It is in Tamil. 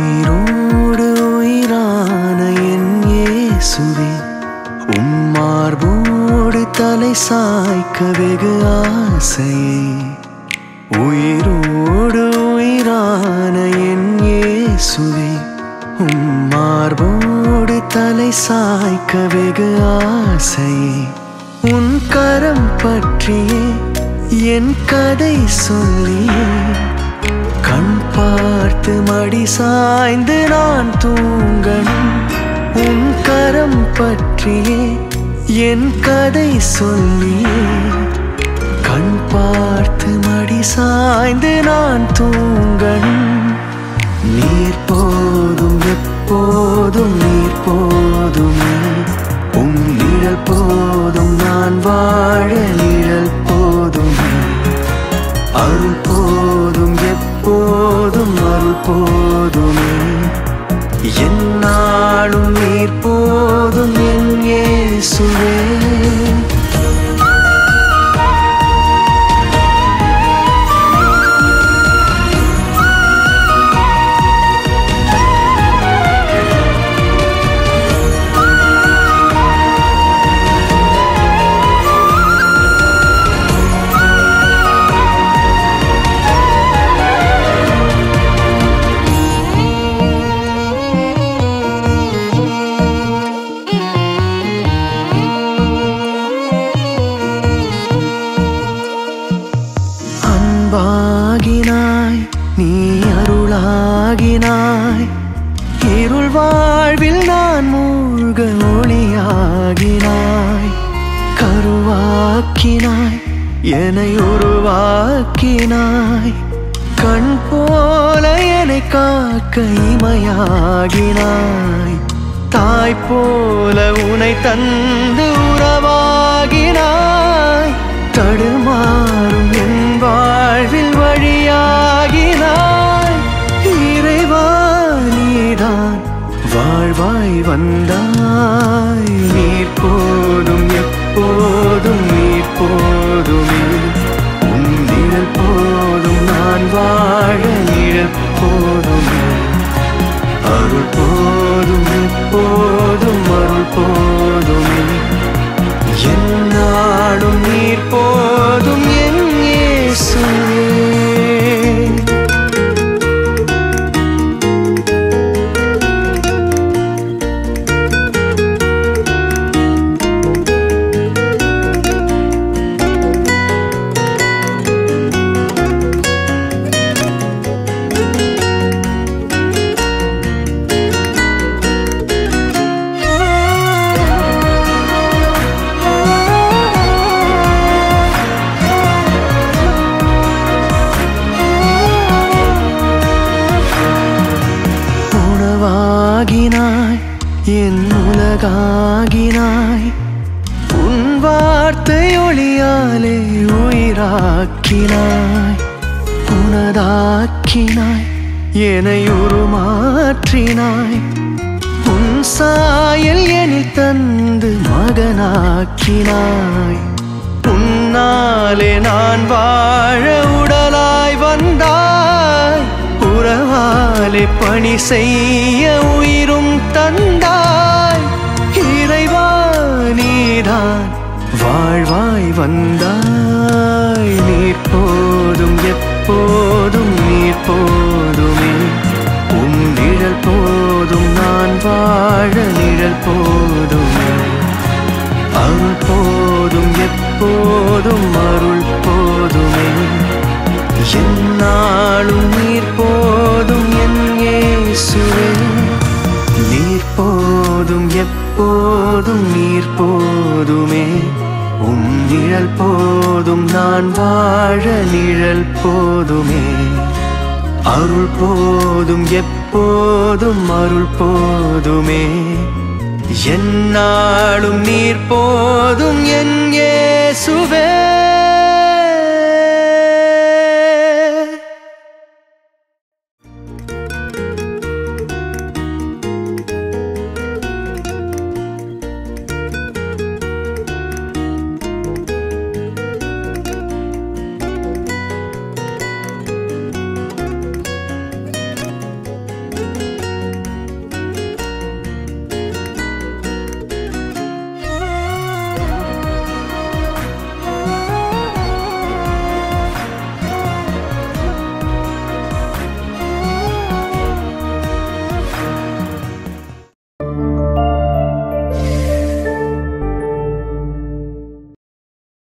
உயிரோடு உயிரான என் இயேசுவே, மார்போடு தலை சாய்க்க வெகு ஆசையே. உயிரோடு உயிரான என் இயேசுவே, மார்போடு தலை சாய்க்க வெகு ஆசையே. உன் கரம் பற்றியே என் கதை சொல்லியே, கண் பார்த்து மடி சாய்ந்து நான் தூங்கணும். உன் கரம் பற்றியே என் கதை சொல்லியே, கண் பார்த்து மடி சாய்ந்து நான் தூங்கணும். நீர் போதும் எப்போதும் நீர் போதுமே, உன் நிழல் போதும் நான் வாழ நிழல் போதுமே. அருள் போதும் எப்போதும் அருள் போதுமே, என்னாலும் நீர் போதும் என் இயேசுவே. அன்பாகினாய் நீ அருளாகினாய், இருள் வாழ்வில் நான் மூழ்க ஒளியாகினாய். கருவாக்கினாய் என்னை உருவாக்கினாய், கண் போல என்னை காக்க இமையாகினாய். தாய் போல உனை தந்து உறவாகினாய், தடுமாறும் என் வாழ்வில் வழியாகினாய். இறைவா நீதான் வாழ்வாய் வந்தாய், நீர் போதும் எப்போதும் நீர் போதுமே. உன் நிழல் போதும் நான் வாழ நிழல் போதுமே. அருள் போதும் எப்போதும் அருள் போதுமே, என்னாலும் நீர் போதும் என் இயேசுவே. உணவாகினாய் என் உலகாகினாய், உன் வார்த்தை ஒளியாலே உயிராக்கினாய். உனதாக்கினாய் என்னை உருமாற்றினாய், உன் சாயல் எனில் தந்து மகனாக்கினாய். உன்னாலே நான் வாழ உடலாய் வந்தாய், உறவாலே பணி செய்ய உயிரும் தந்தாய். இறைவா நீதான் வாழ்வாய் வந்தாய், நீர் போதும் எப்போதும் நீர் போதுமே. உன் நிழல் போதும் நான் வாழ நிழல் போதுமே. அருள் போதும் எப்போதும் அருள் போதுமே, என்னாலும் நீர் போதும் என் இயேசுவே. நீர் போதும் எப்போதும் நீர் போதுமே, உன் நிழல் போதும் நான் வாழ நிழல் போதுமே. அருள் போதும் எப்போதும் அருள் போதுமே, என்னாலும் நீர் போதும் என் இயேசுவே.